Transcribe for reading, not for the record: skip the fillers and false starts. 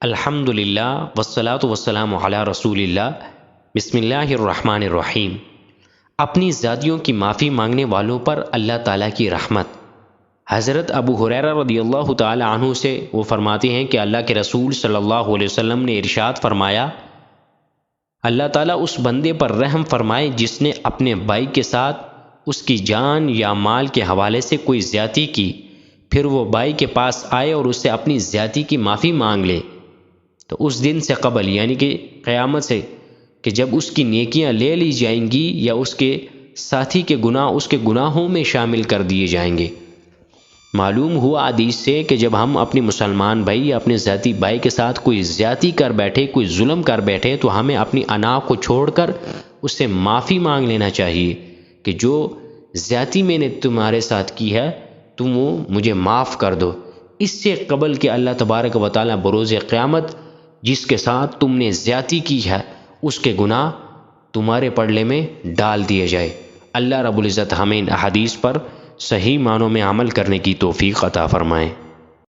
الحمد للہ والصلاۃ والسلام علی رسول اللہ۔ بسم اللہ الرحمن الرحیم۔ اپنی ذاتیوں کی معافی مانگنے والوں پر اللہ تعالیٰ کی رحمت۔ حضرت ابو ہریرہ رضی اللہ تعالی عنہ سے وہ فرماتے ہیں کہ اللہ کے رسول صلی اللہ علیہ وسلم نے ارشاد فرمایا، اللہ تعالیٰ اس بندے پر رحم فرمائے جس نے اپنے بھائی کے ساتھ اس کی جان یا مال کے حوالے سے کوئی زیادتی کی، پھر وہ بھائی کے پاس آئے اور اس سے اپنی زیادتی کی معافی مانگ لے تو اس دن سے قبل یعنی کہ قیامت سے کہ جب اس کی نیکیاں لے لی جائیں گی یا اس کے ساتھی کے گناہ اس کے گناہوں میں شامل کر دیے جائیں گے۔ معلوم ہوا حدیث سے کہ جب ہم اپنے مسلمان بھائی یا اپنے ذاتی بھائی کے ساتھ کوئی زیادتی کر بیٹھے، کوئی ظلم کر بیٹھے، تو ہمیں اپنی انا کو چھوڑ کر اس سے معافی مانگ لینا چاہیے کہ جو زیادتی میں نے تمہارے ساتھ کی ہے تم وہ مجھے معاف کر دو، اس سے قبل کہ اللہ تبارک و تعالیٰ بروز قیامت جس کے ساتھ تم نے زیادتی کی ہے اس کے گناہ تمہارے پلڑے میں ڈال دیے جائے۔ اللہ رب العزت ہمیں ان احادیث پر صحیح معنوں میں عمل کرنے کی توفیق عطا فرمائے۔